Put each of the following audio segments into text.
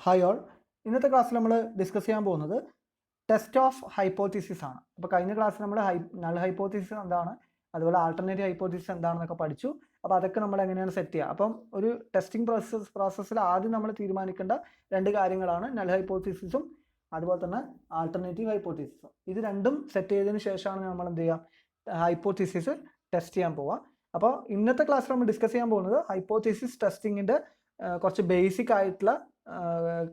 Hi all. ഇന്നത്തെ ക്ലാസ്സിൽ നമ്മൾ ഡിസ്കസ് ചെയ്യാൻ പോകുന്നത് ടെസ്റ്റ് ഓഫ് ഹൈപ്പോത്തിസിസ് ആണ്. അപ്പോൾ കഴിഞ്ഞ ക്ലാസ്സിൽ നമ്മൾ നൾ ഹൈപ്പോത്തിസിസ് എന്താണ്, അതുപോലെ ആൾട്ടർനേറ്റീവ് ഹൈപ്പോത്തിസിസ് എന്താണെന്നൊക്കെ പഠിച്ചു. അപ്പോൾ അതൊക്കെ നമ്മൾ എങ്ങനെയാണ് സെറ്റ് ചെയ്യുക. അപ്പം ഒരു ടെസ്റ്റിംഗ് പ്രോസസ്സിൽ ആദ്യം നമ്മൾ തീരുമാനിക്കേണ്ട രണ്ട് കാര്യങ്ങളാണ് നൾ ഹൈപ്പോത്തിസിസും അതുപോലെ തന്നെ ആൾട്ടർനേറ്റീവ് ഹൈപ്പോത്തിസിസും. ഇത് രണ്ടും സെറ്റ് ചെയ്തതിന് ശേഷമാണ് നമ്മൾ എന്ത് ചെയ്യുക, ഹൈപ്പോത്തിസിസ് ടെസ്റ്റ് ചെയ്യാൻ പോവുക. അപ്പോൾ ഇന്നത്തെ ക്ലാസ്സിൽ നമ്മൾ ഡിസ്കസ് ചെയ്യാൻ പോകുന്നത് ഹൈപ്പോത്തിസിസ് ടെസ്റ്റിങ്ങിൻ്റെ കുറച്ച് ബേസിക് ആയിട്ടുള്ള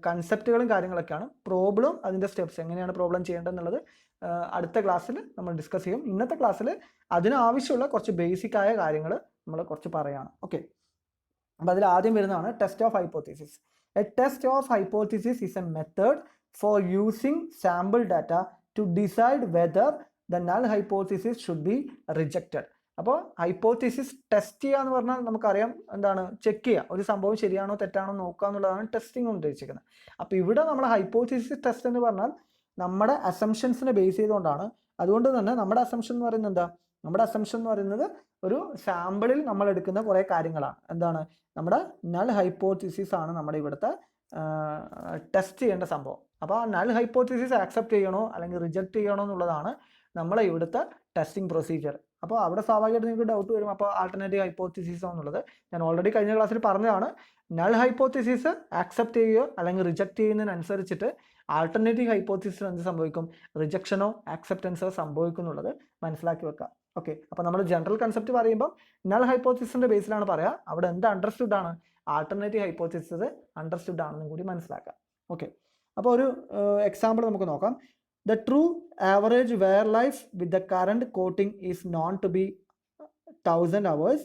കൺസെപ്റ്റുകളും കാര്യങ്ങളൊക്കെയാണ്. പ്രോബ്ലം, അതിൻ്റെ സ്റ്റെപ്സ്, എങ്ങനെയാണ് പ്രോബ്ലം ചെയ്യേണ്ടതെന്നുള്ളത് അടുത്ത ക്ലാസ്സിൽ നമ്മൾ ഡിസ്കസ് ചെയ്യും. ഇന്നത്തെ ക്ലാസ്സിൽ അതിനാവശ്യമുള്ള കുറച്ച് ബേസിക് ആയ കാര്യങ്ങൾ നമ്മൾ കുറച്ച് പറയുകയാണ്. ഓക്കെ, അപ്പോൾ അതിൽ ആദ്യം വരുന്നതാണ് test of hypothesis. A test of hypothesis is a method for using sample data to decide whether the null hypothesis should be rejected. അപ്പോൾ ഹൈപ്പോത്തിസിസ് ടെസ്റ്റ് ചെയ്യുക എന്ന് പറഞ്ഞാൽ നമുക്കറിയാം എന്താണ്, ചെക്ക് ചെയ്യുക, ഒരു സംഭവം ശരിയാണോ തെറ്റാണോ നോക്കുക എന്നുള്ളതാണ് ടെസ്റ്റിംഗ് ഉദ്ദേശിക്കുന്നത്. അപ്പോൾ ഇവിടെ നമ്മൾ ഹൈപ്പോത്തിസിസ് ടെസ്റ്റ് എന്ന് പറഞ്ഞാൽ നമ്മുടെ അസംഷൻസിനെ ബേസ് ചെയ്തുകൊണ്ടാണ്. അതുകൊണ്ട് തന്നെ നമ്മുടെ അസംഷൻ എന്ന് പറയുന്നത് എന്താ, നമ്മുടെ അസംഷൻ എന്ന് പറയുന്നത് ഒരു സാമ്പിളിൽ നമ്മൾ എടുക്കുന്ന കുറേ കാര്യങ്ങളാണ്. എന്താണ്, നമ്മുടെ നൾ ഹൈപ്പോത്തിസിസ് ആണ് നമ്മുടെ ഇവിടുത്തെ ടെസ്റ്റ് ചെയ്യേണ്ട സംഭവം. അപ്പോൾ ആ നൾ ഹൈപ്പോത്തിസിസ് ആക്സെപ്റ്റ് ചെയ്യണോ അല്ലെങ്കിൽ റിജക്റ്റ് ചെയ്യണോ എന്നുള്ളതാണ് നമ്മളെ ഇവിടുത്തെ ടെസ്റ്റിംഗ് പ്രൊസീജിയർ. അപ്പോൾ അവിടെ സ്വാഭാവികമായിട്ട് നിങ്ങൾക്ക് ഡൗട്ട് വരും, അപ്പോൾ ആൾട്ടർനേറ്റീവ് ഹൈപ്പോത്തിസിസ് എന്നുള്ളത് ഞാൻ ഓൾറെഡി കഴിഞ്ഞ ക്ലാസ്സിൽ പറഞ്ഞതാണ്. നൾ ഹൈപ്പോത്തിസിസ് ആക്സെപ്റ്റ് ചെയ്യുകയോ അല്ലെങ്കിൽ റിജക്റ്റ് ചെയ്യുന്നതിനനുസരിച്ചിട്ട് ആൾട്ടർനേറ്റീവ് ഹൈപ്പോത്തിസിസ് എന്ത് സംഭവിക്കും, റിജക്ഷനോ ആക്സെപ്റ്റൻസോ സംഭവിക്കും എന്നുള്ളത് മനസ്സിലാക്കി വെക്കാം. ഓക്കെ, അപ്പോൾ നമ്മൾ ജനറൽ കൺസെപ്റ്റ് പറയുമ്പോൾ നൾ ഹൈപ്പോത്തിസിസിന്റെ ബേസിലാണ് പറയുക. അവിടെ എന്ത് അണ്ടർസ്റ്റുഡ് ആണ്, ആൾട്ടർനേറ്റീവ് ഹൈപ്പോത്തിസിസ് അണ്ടർസ്റ്റുഡ് ആണെന്നും കൂടി മനസ്സിലാക്കാം. ഓക്കെ, അപ്പോൾ ഒരു എക്സാമ്പിൾ നമുക്ക് നോക്കാം. The true average wear life with the current coating is known to be 1000 hours,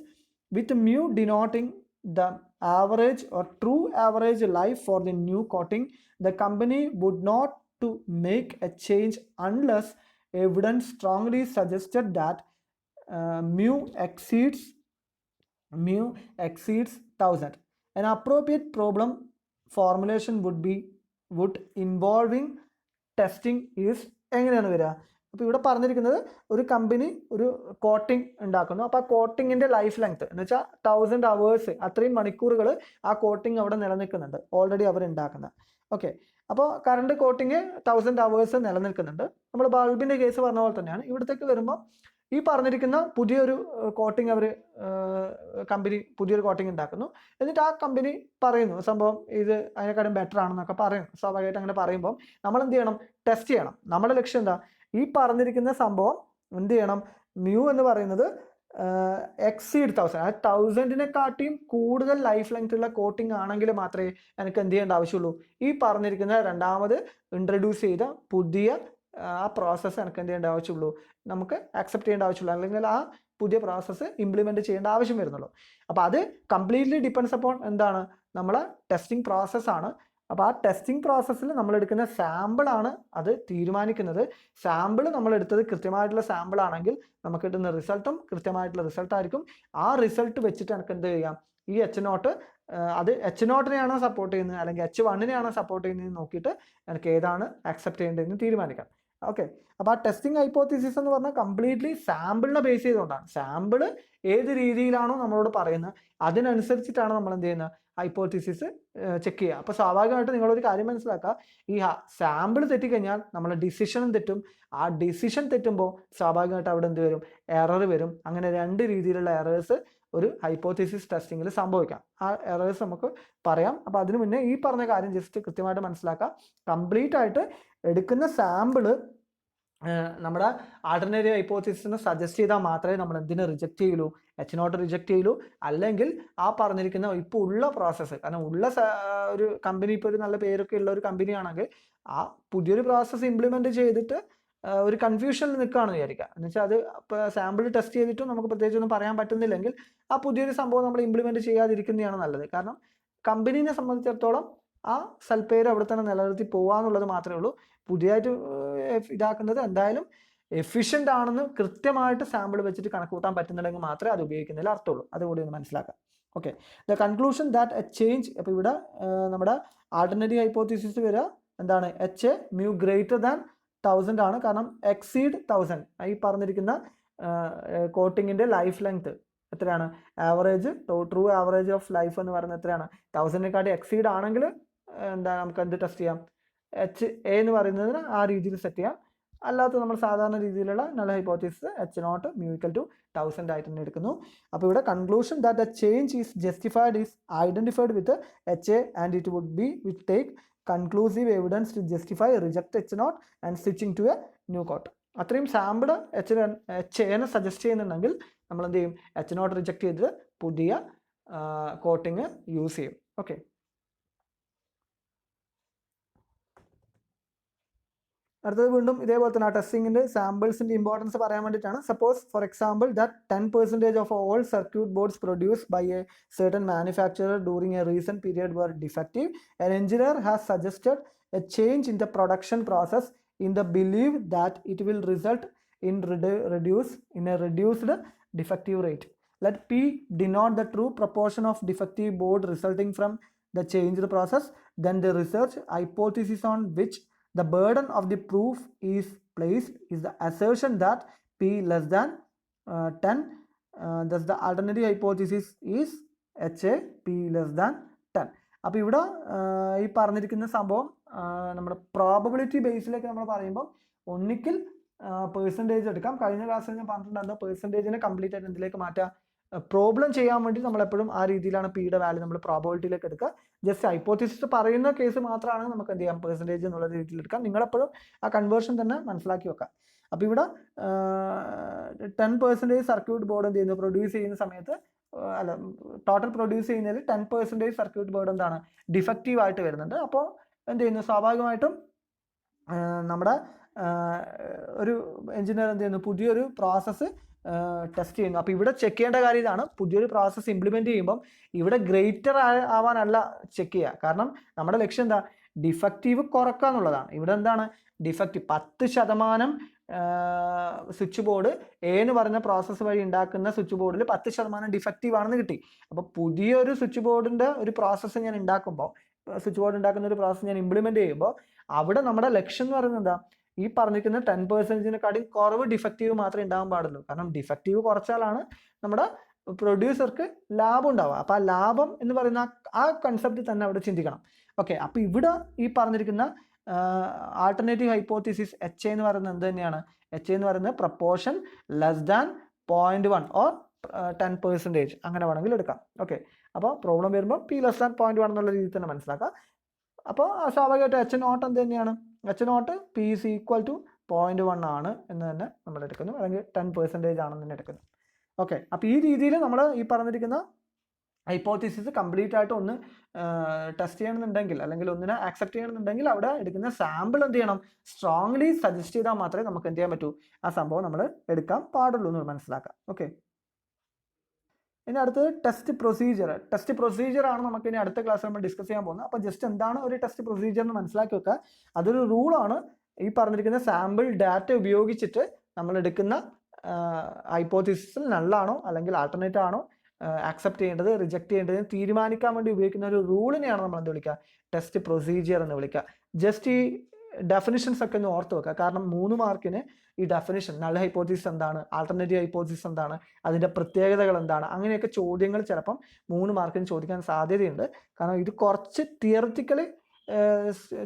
with mu denoting the average or true average life for the new coating. The company would not to make a change unless evidence strongly suggested that mu exceeds 1000. An appropriate problem formulation would involving testing is എങ്ങനെയാണ് വരിക. അപ്പോൾ ഇവിടെ പറഞ്ഞിരിക്കുന്നത് ഒരു company ഒരു coating ഉണ്ടാക്കുന്നു. അപ്പോൾ ആ കോട്ടിങ്ങിൻ്റെ ലൈഫ് ലെങ്ത് എന്ന് വെച്ചാൽ 1000 hours, അത്രയും മണിക്കൂറുകൾ ആ കോട്ടിംഗ് അവിടെ നിലനിൽക്കുന്നുണ്ട്, ഓൾറെഡി അവർ ഉണ്ടാക്കുന്നത്. ഓക്കെ, അപ്പോൾ കറണ്ട് കോട്ടിങ് 1000 hours നിലനിൽക്കുന്നുണ്ട്. നമ്മൾ ബൾബിൻ്റെ കേസ് പറഞ്ഞ പോലെ തന്നെയാണ് ഇവിടത്തേക്ക് വരുമ്പോൾ ഈ പറഞ്ഞിരിക്കുന്ന പുതിയൊരു കോട്ടിംഗ് അവർ കമ്പനി പുതിയൊരു കോട്ടിംഗ് ഉണ്ടാക്കുന്നു. എന്നിട്ട് ആ കമ്പനി പറയുന്നു സംഭവം ഇത് അതിനെക്കാളും ബെറ്റർ ആണെന്നൊക്കെ പറയുന്നു. സ്വാഭാവികമായിട്ട് അങ്ങനെ പറയുമ്പോൾ നമ്മൾ എന്ത് ചെയ്യണം, ടെസ്റ്റ് ചെയ്യണം. നമ്മുടെ ലക്ഷ്യം എന്താ, ഈ പറഞ്ഞിരിക്കുന്ന സംഭവം എന്ത് ചെയ്യണം, മ്യൂ എന്ന് പറയുന്നത് എക്സീഡ് 1000, ആ 1000-നെക്കാട്ടിയും കൂടുതൽ ലൈഫ് ലെങ്ത് ഉള്ള കോട്ടിംഗ് ആണെങ്കിൽ മാത്രമേ എനിക്ക് എന്ത് ചെയ്യേണ്ട ആവശ്യമുള്ളൂ, ഈ പറഞ്ഞിരിക്കുന്ന രണ്ടാമത് ഇൻട്രൊഡ്യൂസ് ചെയ്ത പുതിയ ആ പ്രോസസ്സ് എനിക്ക് എന്ത് ചെയ്യേണ്ട ആവശ്യമുള്ളൂ, നമുക്ക് ആക്സെപ്റ്റ് ചെയ്യേണ്ട ആവശ്യമുള്ളൂ, അല്ലെങ്കിൽ ആ പുതിയ പ്രോസസ്സ് ഇംപ്ലിമെൻറ്റ് ചെയ്യേണ്ട ആവശ്യം വരുന്നുള്ളൂ. അപ്പോൾ അത് കംപ്ലീറ്റ്ലി ഡിപ്പെൻഡ്സ് അപ്പോൺ എന്താണ്, നമ്മളെ ടെസ്റ്റിംഗ് പ്രോസസ്സാണ്. അപ്പോൾ ആ ടെസ്റ്റിംഗ് പ്രോസസ്സിൽ നമ്മൾ എടുക്കുന്ന സാമ്പിളാണ് അത് തീരുമാനിക്കുന്നത്. സാമ്പിൾ നമ്മൾ എടുത്തത് കൃത്യമായിട്ടുള്ള സാമ്പിൾ ആണെങ്കിൽ നമുക്ക് കിട്ടുന്ന റിസൾട്ടും കൃത്യമായിട്ടുള്ള റിസൾട്ടായിരിക്കും. ആ റിസൾട്ട് വെച്ചിട്ട് എനിക്ക് എന്ത് ചെയ്യാം, ഈ H0 അത് H0-നെയാണോ സപ്പോർട്ട് ചെയ്യുന്നത് അല്ലെങ്കിൽ H1-നെയാണോ സപ്പോർട്ട് ചെയ്യുന്നത് നോക്കിയിട്ട് എനിക്ക് ഏതാണ് ആക്സെപ്റ്റ് ചെയ്യേണ്ടതെന്ന് തീരുമാനിക്കാം. ഓക്കെ, അപ്പോൾ ആ ടെസ്റ്റിംഗ് ഹൈപ്പോത്തിസിസ് എന്ന് പറഞ്ഞാൽ കംപ്ലീറ്റ്ലി സാമ്പിളിനെ ബേസ് ചെയ്തുകൊണ്ടാണ്. സാമ്പിൾ ഏത് രീതിയിലാണോ നമ്മളോട് പറയുന്നത് അതിനനുസരിച്ചിട്ടാണ് നമ്മൾ എന്ത് ചെയ്യുന്നത്, ഹൈപ്പോത്തിസിസ് ചെക്ക് ചെയ്യുക. അപ്പോൾ സ്വാഭാവികമായിട്ട് നിങ്ങളൊരു കാര്യം മനസ്സിലാക്കുക, ഈ സാമ്പിൾ തെറ്റിക്കഴിഞ്ഞാൽ നമ്മളെ ഡിസിഷനും തെറ്റും. ആ ഡിസിഷൻ തെറ്റുമ്പോൾ സ്വാഭാവികമായിട്ട് അവിടെ എന്ത് വരും, എറർ വരും. അങ്ങനെ രണ്ട് രീതിയിലുള്ള എറേഴ്സ് ഒരു ഹൈപ്പോത്തിസിസ് ടെസ്റ്റിങ്ങിൽ സംഭവിക്കാം. ആ എറേഴ്സ് നമുക്ക് പറയാം. അപ്പോൾ അതിനു മുന്നേ ഈ പറഞ്ഞ കാര്യം ജസ്റ്റ് കൃത്യമായിട്ട് മനസ്സിലാക്കുക. കംപ്ലീറ്റ് ആയിട്ട് എടുക്കുന്ന സാമ്പിള് നമ്മുടെ ആൾട്ടർനേറ്റീവ് ഹൈപ്പോത്തിസിസിനെ സജസ്റ്റ് ചെയ്താൽ മാത്രമേ നമ്മൾ എന്തിനെ റിജക്റ്റ് ചെയ്യുള്ളൂ, H0 റിജക്റ്റ് ചെയ്യുള്ളൂ. അല്ലെങ്കിൽ ആ പറഞ്ഞിരിക്കുന്ന ഇപ്പോൾ ഉള്ള പ്രോസസ്സ്, കാരണം ഉള്ള ഒരു കമ്പനി ഇപ്പോൾ ഒരു നല്ല പേരൊക്കെ ഉള്ള ഒരു കമ്പനിയാണെങ്കിൽ ആ പുതിയൊരു പ്രോസസ്സ് ഇംപ്ലിമെൻറ്റ് ചെയ്തിട്ട് ഒരു കൺഫ്യൂഷനിൽ നിൽക്കുകയാണെന്ന് വിചാരിക്കുക. എന്ന് വെച്ചാൽ അത് ഇപ്പോൾ സാമ്പിൾ ടെസ്റ്റ് ചെയ്തിട്ടും നമുക്ക് പ്രത്യേകിച്ചൊന്നും പറയാൻ പറ്റുന്നില്ലെങ്കിൽ ആ പുതിയൊരു സംഭവം നമ്മൾ ഇംപ്ലിമെൻറ്റ് ചെയ്യാതിരിക്കുന്നതാണ് നല്ലത്. കാരണം കമ്പനീനെ സംബന്ധിച്ചിടത്തോളം ആ സൽപ്പേര് അവിടെ തന്നെ നിലനിർത്തി പോകാന്നുള്ളത് മാത്രമേ ഉള്ളൂ. പുതിയതായിട്ട് ഇതാക്കുന്നത് എന്തായാലും എഫിഷ്യൻ്റ് ആണെന്ന് കൃത്യമായിട്ട് സാമ്പിൾ വെച്ചിട്ട് കണക്ക് കൂട്ടാൻ പറ്റുന്നുണ്ടെങ്കിൽ മാത്രമേ അത് ഉപയോഗിക്കുന്നതിൽ അർത്ഥമുള്ളൂ. അതുകൂടി ഒന്ന് മനസ്സിലാക്കാം. Okay, the conclusion that A change, അപ്പോൾ ഇവിടെ നമ്മുടെ ആൾട്ടർനേറ്റീവ് ഹൈപ്പോത്തിസിസ് വരിക എന്താണ്, H mu greater than 1000 ആണ്. കാരണം എക്സീഡ് 1000 ഈ പറഞ്ഞിരിക്കുന്ന കോട്ടിങ്ങിൻ്റെ ലൈഫ് ലെങ്ത് എത്രയാണ്, average true average of life എന്ന് പറയുന്നത് എത്രയാണ്, 1000-നെക്കാട്ടി എക്സീഡ് ആണെങ്കിൽ എന്താണ് നമുക്ക് എന്ത് ടെസ്റ്റ് ചെയ്യാം, HA എന്ന് പറയുന്നതിന് ആ രീതിയിൽ സെറ്റ് ചെയ്യാം. അല്ലാത്ത നമ്മൾ സാധാരണ രീതിയിലുള്ള നൾ ഹൈപ്പോത്തീസിസ് H0 μ=1000 ആയിട്ട് തന്നെ എടുക്കുന്നു. അപ്പോൾ ഇവിടെ conclusion that the change is justified is identified with HA and it would be with take conclusive evidence to justify reject H0 and switching to a new coat. അത്രയും sample HAനെ suggest ചെയ്യുന്നുണ്ടെങ്കിൽ നമ്മൾ എന്ത് ചെയ്യും, H0 റിജക്ട് ചെയ്തിട്ട് പുതിയ coating use ചെയ്യും. Okay, അടുത്തത് വീണ്ടും ഇതേപോലെ തന്നെ ആ ടെസ്റ്റിങ്ങിൻ്റെ സാമ്പിൾസിൻ്റെ ഇമ്പോർട്ടൻസ് പറയാൻ വേണ്ടിയിട്ടാണ്. Suppose for example that 10% of all circuit boards produced by a certain manufacturer during a recent period were defective. An engineer has suggested a change in the production process in the belief that it will result in a reduced defective rate. Let P denote the true proportion of defective board resulting from the changed process. Then the research hypothesis on which the burden of the proof is placed is the assertion that P less than 10. Thus the alternative hypothesis is HA P less than 10. അപ്പോൾ ഇവിടെ ഈ പറഞ്ഞിരിക്കുന്ന സംഭവം നമ്മുടെ probability ബേസിലേക്ക് നമ്മൾ പറയുമ്പോൾ ഒന്നിക്കിൽ percentage എടുക്കാം. കഴിഞ്ഞ ക്ലാസ്സിൽ ഞാൻ പറഞ്ഞിട്ടുണ്ടായിരുന്നു പെർസെൻറ്റേജിനെ കംപ്ലീറ്റ് ആയിട്ട് എന്തിലേക്ക് മാറ്റാം, പ്രോബ്ലം ചെയ്യാൻ വേണ്ടി നമ്മൾ എപ്പോഴും ആ രീതിയിലാണ് പിയുടെ വാല്യൂ നമ്മൾ പ്രോബബിലിറ്റിയിലേക്ക് എടുക്കുക. ജസ്റ്റ് ഹൈപ്പോത്തിസിസ് പറയുന്ന കേസ് മാത്രമാണ് നമുക്ക് എന്ത് ചെയ്യാം പെർസെൻറ്റേജ് എന്നുള്ള രീതിയിൽ എടുക്കാം. നിങ്ങളെപ്പോഴും ആ കൺവേർഷൻ തന്നെ മനസ്സിലാക്കി വെക്കാം. അപ്പോൾ ഇവിടെ 10% സർക്യൂട്ട് ബോർഡ് എന്ത് ചെയ്യുന്നു, പ്രൊഡ്യൂസ് ചെയ്യുന്ന സമയത്ത് അല്ല ടോട്ടൽ പ്രൊഡ്യൂസ് ചെയ്യുന്നതിൽ 10% സർക്യൂട്ട് ബോർഡ് എന്താണ് ഡിഫക്റ്റീവ് ആയിട്ട് വരുന്നുണ്ട്. അപ്പോൾ എന്ത് ചെയ്യുന്നു, സ്വാഭാവികമായിട്ടും നമ്മുടെ ഒരു എഞ്ചിനീയർ എന്ത് ചെയ്യുന്നു, പുതിയൊരു പ്രോസസ്സ് ടെസ്റ്റ് ചെയ്യുന്നു. അപ്പോൾ ഇവിടെ ചെക്ക് ചെയ്യേണ്ട കാര്യം ഇതാണ്, പുതിയൊരു പ്രോസസ്സ് ഇംപ്ലിമെൻറ്റ് ചെയ്യുമ്പം ഇവിടെ ഗ്രേറ്റർ ആവാനല്ല ചെക്ക് ചെയ്യുക. കാരണം നമ്മുടെ ലക്ഷ്യം എന്താ, ഡിഫക്റ്റീവ് കുറക്കുക എന്നുള്ളതാണ്. ഇവിടെ എന്താണ് ഡിഫക്റ്റീവ് 10% സ്വിച്ച് ബോർഡ് എന്ന് പറഞ്ഞ പ്രോസസ്സ് വഴി ഉണ്ടാക്കുന്ന സ്വിച്ച് ബോർഡിൽ 10% ഡിഫക്റ്റീവ് ആണെന്ന് കിട്ടി. അപ്പോൾ പുതിയൊരു സ്വിച്ച് ബോർഡിൻ്റെ ഒരു പ്രോസസ്സ് ഞാൻ ഉണ്ടാക്കുമ്പോൾ, സ്വിച്ച് ബോർഡ് ഉണ്ടാക്കുന്ന ഒരു പ്രോസസ്സ് ഞാൻ ഇംപ്ലിമെൻറ്റ് ചെയ്യുമ്പോൾ അവിടെ നമ്മുടെ ലക്ഷ്യം എന്ന് പറയുന്നത് എന്താ, ഈ പറഞ്ഞിരിക്കുന്ന 10%-നെക്കാളും കുറവ് ഡിഫക്റ്റീവ് മാത്രമേ ഉണ്ടാകാൻ പാടുള്ളൂ. കാരണം ഡിഫക്റ്റീവ് കുറച്ചാലാണ് നമ്മുടെ പ്രൊഡ്യൂസർക്ക് ലാഭം ഉണ്ടാവുക. അപ്പോൾ ആ ലാഭം എന്ന് പറയുന്ന ആ കൺസെപ്റ്റ് തന്നെ അവിടെ ചിന്തിക്കണം. ഓക്കെ, അപ്പോൾ ഇവിടെ ഈ പറഞ്ഞിരിക്കുന്ന ആൾട്ടർനേറ്റീവ് ഹൈപ്പോത്തിസിസ് HA എന്ന് പറയുന്നത് എന്ത് തന്നെയാണ്, HA എന്ന് പറയുന്നത് പ്രപ്പോർഷൻ ലെസ് ദാൻ 0.1 ഓർ 10% അങ്ങനെ വേണമെങ്കിൽ എടുക്കാം. ഓക്കെ, അപ്പോൾ പ്രോബ്ലം വരുമ്പോൾ P ലെസ് ദാൻ 0.1 എന്നുള്ള രീതിയിൽ തന്നെ മനസ്സിലാക്കാം. അപ്പോൾ സ്വാഭാവികമായിട്ട് H0 എന്ത് തന്നെയാണ്, H0 P is equal to 0.1 ആണ് എന്ന് തന്നെ നമ്മൾ എടുക്കുന്നു, അല്ലെങ്കിൽ 10% ആണെന്ന് തന്നെ എടുക്കുന്നു. ഓക്കെ, അപ്പോൾ ഈ രീതിയിൽ നമ്മൾ ഈ പറഞ്ഞിരിക്കുന്ന ഹൈപ്പോത്തിസിസ് കംപ്ലീറ്റ് ആയിട്ട് ഒന്ന് ടെസ്റ്റ് ചെയ്യണമെന്നുണ്ടെങ്കിൽ അല്ലെങ്കിൽ ഒന്നിനെ ആക്സെപ്റ്റ് ചെയ്യണമെന്നുണ്ടെങ്കിൽ അവിടെ എടുക്കുന്ന സാമ്പിൾ എന്ത് ചെയ്യണം, സ്ട്രോങ്ലി സജസ്റ്റ് ചെയ്താൽ മാത്രമേ നമുക്ക് എന്ത് ചെയ്യാൻ പറ്റൂ, ആ സംഭവം നമ്മൾ എടുക്കാൻ പാടുള്ളൂ എന്ന് മനസ്സിലാക്കാം. ഓക്കെ, ഇനി അടുത്തത് ടെസ്റ്റ് പ്രൊസീജിയർ. ടെസ്റ്റ് പ്രൊസീജിയർ ആണ് നമുക്ക് ഇനി അടുത്ത ക്ലാസ്സിൽ നമ്മൾ ഡിസ്കസ് ചെയ്യാൻ പോകുന്നത്. അപ്പോൾ ജസ്റ്റ് എന്താണ് ഒരു ടെസ്റ്റ് പ്രൊസീജിയർ എന്ന് മനസ്സിലാക്കി വെക്കുക. അതൊരു റൂളാണ്. ഈ പറഞ്ഞിരിക്കുന്ന സാമ്പിൾ ഡാറ്റ ഉപയോഗിച്ചിട്ട് നമ്മൾ എടുക്കുന്ന ഹൈപ്പോത്തിസിസിൽ നള്ളാണോ അല്ലെങ്കിൽ ആൾട്ടർനേറ്റ് ആണോ ആക്സെപ്റ്റ് ചെയ്യേണ്ടത് റിജക്ട് ചെയ്യേണ്ടത് തീരുമാനിക്കാൻ വേണ്ടി ഉപയോഗിക്കുന്ന ഒരു റൂളിനെയാണ് നമ്മൾ എന്ത് വിളിക്കുക, ടെസ്റ്റ് പ്രൊസീജിയർ എന്ന് വിളിക്കുക. ജസ്റ്റ് ഈ ഡെഫിനിഷൻസ് ഒക്കെ ഒന്ന് ഓർത്ത് വെക്കുക. കാരണം 3 മാർക്കിന് ഈ ഡെഫിനിഷൻ, നൾ ഹൈപ്പോത്തിസിസ് എന്താണ്, ആൾട്ടർനേറ്റീവ് ഹൈപ്പോത്തിസിസ് എന്താണ്, അതിൻ്റെ പ്രത്യേകതകൾ എന്താണ്, അങ്ങനെയൊക്കെ ചോദ്യങ്ങൾ ചിലപ്പം 3 മാർക്കിന് ചോദിക്കാൻ സാധ്യതയുണ്ട്. കാരണം ഇത് കുറച്ച് തിയററ്റിക്കലി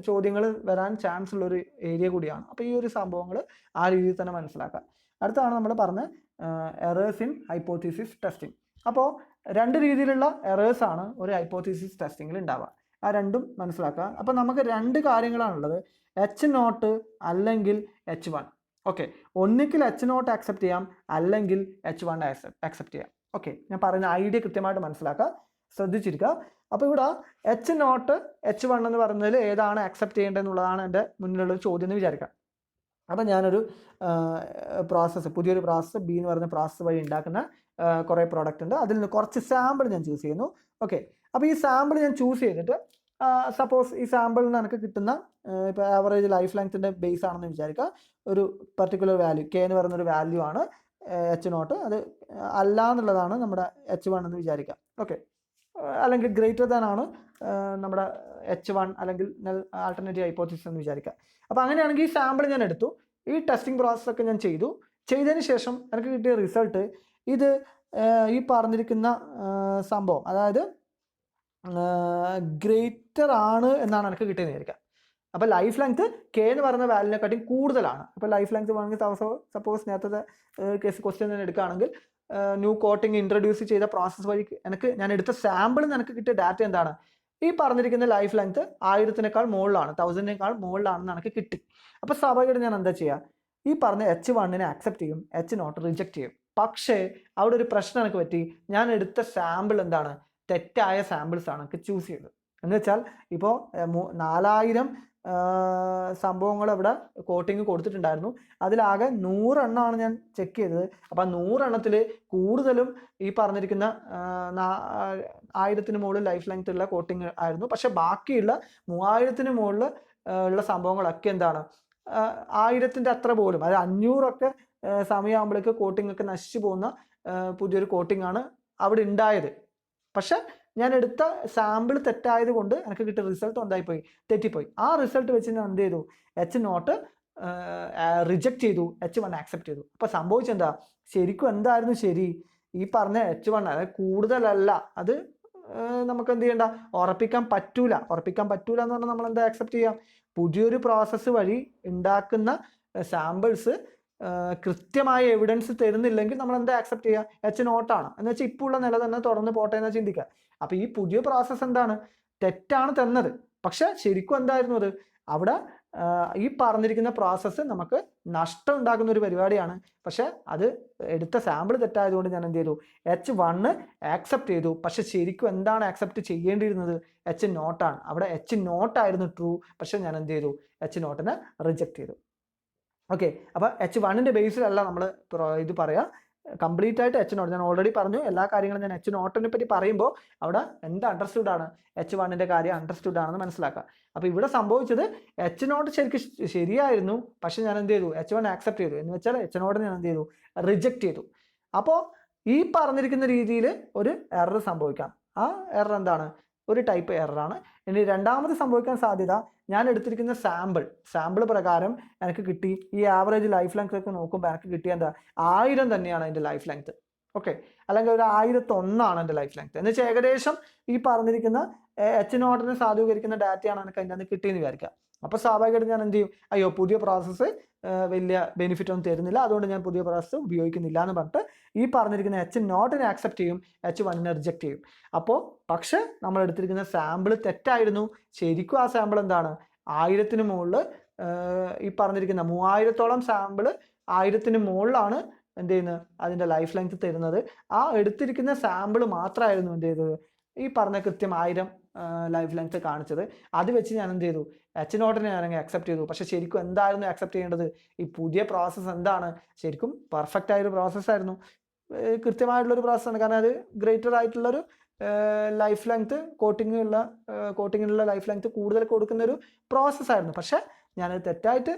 ചോദ്യങ്ങൾ വരാൻ ചാൻസ് ഉള്ളൊരു ഏരിയ കൂടിയാണ്. അപ്പോൾ ഈ ഒരു സംഭവങ്ങൾ ആ രീതിയിൽ തന്നെ മനസ്സിലാക്കുക. അടുത്താണ് നമ്മൾ പറഞ്ഞ എറേഴ്സ് ഇൻ ഹൈപ്പോത്തിസിസ് ടെസ്റ്റിംഗ്. അപ്പോൾ 2 രീതിയിലുള്ള എറേഴ്സ് ആണ് ഒരു ഹൈപ്പോത്തിസിസ് ടെസ്റ്റിങ്ങിൽ ഉണ്ടാവുക. ആ രണ്ടും മനസ്സിലാക്കുക. അപ്പോൾ നമുക്ക് 2 കാര്യങ്ങളാണുള്ളത്, H0 അല്ലെങ്കിൽ H1. ഓക്കെ, ഒന്നിക്കിൽ H0 ആക്സെപ്റ്റ് ചെയ്യാം അല്ലെങ്കിൽ H1 ആക്സെപ്റ്റ് ചെയ്യാം. ഓക്കെ, ഞാൻ പറയുന്ന ഐഡിയ കൃത്യമായിട്ട് മനസ്സിലാക്കുക, ശ്രദ്ധിച്ചിരിക്കുക. അപ്പോൾ ഇവിടെ H0 H1 എന്ന് പറയുന്നതിൽ ഏതാണ് ആക്സെപ്റ്റ് ചെയ്യേണ്ടതെന്നുള്ളതാണ് എൻ്റെ മുന്നിലുള്ള ചോദ്യം എന്ന് വിചാരിക്കാം. അപ്പോൾ ഞാനൊരു പ്രോസസ്സ്, പുതിയൊരു പ്രോസസ്സ് B എന്ന് പറയുന്ന പ്രോസസ്സ് വഴി ഉണ്ടാക്കുന്ന കുറേ പ്രോഡക്റ്റ് ഉണ്ട്. അതിൽ നിന്ന് കുറച്ച് സാമ്പിൾ ഞാൻ ചൂസ് ചെയ്യുന്നു. ഓക്കെ, അപ്പോൾ ഈ സാമ്പിൾ ഞാൻ ചൂസ് ചെയ്തിട്ട് സപ്പോസ് ഈ സാമ്പിളിൽ നിന്ന് എനിക്ക് കിട്ടുന്ന ഇപ്പോൾ ആവറേജ് ലൈഫ് ലെങ്ത്തിൻ്റെ ബേസ് ആണെന്ന് വിചാരിക്കുക. ഒരു പർട്ടിക്കുലർ വാല്യൂ K എന്ന് പറയുന്നൊരു വാല്യൂ ആണ് H0, അത് അല്ല എന്നുള്ളതാണ് നമ്മുടെ H1 എന്ന് വിചാരിക്കാം. ഓക്കെ, അല്ലെങ്കിൽ ഗ്രേറ്റർ ദാൻ ആണ് നമ്മുടെ H1 അല്ലെങ്കിൽ ആൾട്ടർനേറ്റീവ് ഹൈപ്പോത്തിസിസ് എന്ന് വിചാരിക്കുക. അപ്പോൾ അങ്ങനെയാണെങ്കിൽ ഈ സാമ്പിൾ ഞാൻ എടുത്തു, ഈ ടെസ്റ്റിംഗ് പ്രോസസ്സൊക്കെ ഞാൻ ചെയ്തതിന് ശേഷം എനിക്ക് കിട്ടിയ റിസൾട്ട് ഇത് ഈ പറഞ്ഞിരിക്കുന്ന സംഭവം, അതായത് ഗ്രേറ്റർ ആണ് എന്നാണ് എനിക്ക് കിട്ടിയെന്ന് വിചാരിക്കാം. അപ്പോൾ ലൈഫ് ലെങ്ത് കെ എന്ന് പറയുന്ന വാല്യൂനെക്കാട്ടിയും കൂടുതലാണ്. അപ്പോൾ ലൈഫ് ലെങ്ത് വേണമെങ്കിൽ സപ്പോസ് നേരത്തെ കേസ് ക്വസ്റ്റ്യൻ തന്നെ എടുക്കുകയാണെങ്കിൽ ന്യൂ കോട്ടിങ് ഇൻട്രൊഡ്യൂസ് ചെയ്ത പ്രോസസ്സ് വഴി ഞാൻ എടുത്ത സാമ്പിളിൽ നിന്ന് എനിക്ക് കിട്ടിയ ഡാറ്റ എന്താണ്, ഈ പറഞ്ഞിരിക്കുന്ന ലൈഫ് ലെങ്ത് 1000-നേക്കാൾ മുകളിലാണ്, 1000-നേക്കാൾ മുകളിലാണെന്ന് എനിക്ക് കിട്ടി. അപ്പോൾ സ്വാഭാവികമായിട്ട് ഞാൻ എന്താ ചെയ്യുക, ഈ പറഞ്ഞ H1 ആക്സെപ്റ്റ് ചെയ്യും, H0 റിജക്റ്റ് ചെയ്യും. പക്ഷേ അവിടെ ഒരു പ്രശ്നം എനിക്ക് പറ്റി. ഞാൻ എടുത്ത സാമ്പിൾ എന്താണ്, തെറ്റായ സാമ്പിൾസ് ആണ് എനിക്ക് ചൂസ് ചെയ്തത്. എന്ന് വെച്ചാൽ ഇപ്പോൾ 4000 സംഭവങ്ങൾ ഇവിടെ കോട്ടിങ് കൊടുത്തിട്ടുണ്ടായിരുന്നു. അതിലാകെ 100 എണ്ണമാണ് ഞാൻ ചെക്ക് ചെയ്തത്. അപ്പം 100 എണ്ണത്തിൽ കൂടുതലും ഈ പറഞ്ഞിരിക്കുന്ന 1000-ന് മുകളിൽ ലൈഫ് ലെങ്ത് ഉള്ള കോട്ടിങ് ആയിരുന്നു. പക്ഷെ ബാക്കിയുള്ള 3000-ന് മുകളിൽ ഉള്ള സംഭവങ്ങളൊക്കെ എന്താണ്, 1000-ന്റെ അത്ര പോലും, അതായത് 500 സമയമാകുമ്പോഴേക്ക് കോട്ടിംഗ് ഒക്കെ നശിച്ചു പോകുന്ന പുതിയൊരു കോട്ടിംഗ് ആണ് അവിടെ ഉണ്ടായത്. പക്ഷെ ഞാൻ എടുത്ത സാമ്പിൾ തെറ്റായത് കൊണ്ട് എനിക്ക് കിട്ടിയ റിസൾട്ട് എന്തായിപ്പോയി, തെറ്റിപ്പോയി. ആ റിസൾട്ട് വെച്ച് ഞാൻ എന്ത് ചെയ്തു, H0 റിജക്റ്റ് ചെയ്തു, H1 ആക്സെപ്റ്റ് ചെയ്തു. അപ്പോൾ സംഭവിച്ചെന്താ, ശരിക്കും എന്തായിരുന്നു ശരി, ഈ പറഞ്ഞ H1 അതായത് കൂടുതലല്ല, അത് നമുക്ക് എന്ത് ചെയ്യണ്ട, ഉറപ്പിക്കാൻ പറ്റൂല എന്ന് പറഞ്ഞാൽ നമ്മൾ എന്താ ആക്സെപ്റ്റ് ചെയ്യാം, പുതിയൊരു പ്രോസസ്സ് വഴി ഉണ്ടാക്കുന്ന സാമ്പിൾസ് കൃത്യമായ എവിഡൻസ് തരുന്നില്ലെങ്കിൽ നമ്മൾ എന്താ ആക്സെപ്റ്റ് ചെയ്യുക, H0 ആണ് എന്ന് വെച്ചാൽ ഇപ്പോൾ ഉള്ള നില തന്നെ തുറന്ന് പോട്ടെ എന്ന് ചിന്തിക്കുക. അപ്പോൾ ഈ പുതിയ പ്രോസസ്സ് എന്താണ്, തെറ്റാണ് തന്നത്. പക്ഷെ ശരിക്കും എന്തായിരുന്നു അത്, അവിടെ ഈ പറഞ്ഞിരിക്കുന്ന പ്രോസസ്സ് നമുക്ക് നഷ്ടം ഉണ്ടാക്കുന്ന ഒരു പരിപാടിയാണ്. പക്ഷെ അത് എടുത്ത സാമ്പിൾ തെറ്റായതുകൊണ്ട് ഞാൻ എന്ത് ചെയ്തു, H1 ആക്സെപ്റ്റ് ചെയ്തു. പക്ഷെ ശരിക്കും എന്താണ് ആക്സെപ്റ്റ് ചെയ്യേണ്ടിയിരുന്നത്, H0 ആണ്. അവിടെ H0 ആയിരുന്നു ട്രൂ, പക്ഷെ ഞാൻ എന്ത് ചെയ്തു, H0 റിജക്റ്റ് ചെയ്തു. ഓക്കെ, അപ്പോൾ H1 ബേസിലല്ല നമ്മൾ ഇത് പറയാം, കംപ്ലീറ്റ് ആയിട്ട് H0. ഞാൻ ഓൾറെഡി പറഞ്ഞു എല്ലാ കാര്യങ്ങളും. ഞാൻ H0 പറ്റി പറയുമ്പോൾ അവിടെ എന്ത് അണ്ടർസ്റ്റുഡ് ആണ്, H1 കാര്യം അണ്ടർസ്റ്റുഡ് ആണെന്ന് മനസ്സിലാക്കുക. അപ്പോൾ ഇവിടെ സംഭവിച്ചത് H0 ശരിക്കും ശരിയായിരുന്നു, പക്ഷെ ഞാൻ എന്ത് ചെയ്തു, H1 ആക്സെപ്റ്റ് ചെയ്തു. എന്ന് വെച്ചാൽ H0 ഞാൻ എന്ത് ചെയ്തു, റിജക്റ്റ് ചെയ്തു. അപ്പോൾ ഈ പറഞ്ഞിരിക്കുന്ന രീതിയിൽ ഒരു എറർ സംഭവിക്കാം. ആ എറർ എന്താണ്, ഒരു ടൈപ്പ് എററാണ്. ഇനി രണ്ടാമത് സംഭവിക്കാൻ സാധ്യത, ഞാൻ എടുത്തിരിക്കുന്ന സാമ്പിൾ പ്രകാരം എനിക്ക് കിട്ടി, ഈ ആവറേജ് ലൈഫ് ലെങ്ത് ഒക്കെ നോക്കുമ്പോൾ എനിക്ക് കിട്ടിയ എന്താ, 1000 തന്നെയാണ് എൻ്റെ ലൈഫ് ലെങ്ത്. ഓക്കെ, അല്ലെങ്കിൽ ഒരു 1001 എൻ്റെ ലൈഫ് ലെങ്ത്. എന്ന് വെച്ചാൽ ഏകദേശം ഈ പറഞ്ഞിരിക്കുന്ന H0 സാധൂകരിക്കുന്ന ഡാറ്റയാണ് എനിക്ക് അതിൻ്റെ അകത്ത് കിട്ടിയെന്ന് വിചാരിക്കുക. അപ്പോൾ സ്വാഭാവികമായിട്ട് ഞാൻ എന്ത് ചെയ്യും, അയ്യോ പുതിയ പ്രോസസ്സ് വലിയ ബെനിഫിറ്റ് ഒന്നും തരുന്നില്ല, അതുകൊണ്ട് ഞാൻ പുതിയ പ്രോസസ്സ് ഉപയോഗിക്കുന്നില്ല എന്ന് പറഞ്ഞിട്ട് ഈ പറഞ്ഞിരിക്കുന്ന H0 ആക്സെപ്റ്റ് ചെയ്യും, H1 റിജക്റ്റ് ചെയ്യും. അപ്പോൾ പക്ഷെ നമ്മൾ എടുത്തിരിക്കുന്ന സാമ്പിൾ തെറ്റായിരുന്നു. ശരിക്കും ആ സാമ്പിൾ എന്താണ്, 1000-ന് മുകളിൽ, ഈ പറഞ്ഞിരിക്കുന്ന 3000-ഓളം സാമ്പിൾ 1000-ന് മുകളിലാണ് എന്ത് ചെയ്യുന്നത്, അതിൻ്റെ ലൈഫ് ലെങ്ത് തരുന്നത്. ആ എടുത്തിരിക്കുന്ന സാമ്പിൾ മാത്രമായിരുന്നു എന്ത് ചെയ്തത്, ഈ പറഞ്ഞ കൃത്യം 1000 ലൈഫ് ലെങ്ത് കാണിച്ചത്. അത് വെച്ച് ഞാൻ എന്ത് ചെയ്തു, H0 ഞാനങ്ങ് അക്സെപ്റ്റ് ചെയ്തു. പക്ഷെ ശരിക്കും എന്തായിരുന്നു അക്സെപ്റ്റ് ചെയ്യേണ്ടത്, ഈ പുതിയ പ്രോസസ്സ് എന്താണ്, ശരിക്കും പെർഫെക്റ്റ് ആയൊരു പ്രോസസ്സായിരുന്നു, കൃത്യമായിട്ടുള്ളൊരു പ്രോസസ്സാണ്. കാരണം അത് ഗ്രേറ്റർ ആയിട്ടുള്ളൊരു ലൈഫ് ലെങ്ത്, കോട്ടിങ്ങിനുള്ള ലൈഫ് ലെങ്ത് കൂടുതൽ കൊടുക്കുന്ന ഒരു പ്രോസസ്സായിരുന്നു. പക്ഷെ ഞാനത് തെറ്റായിട്ട്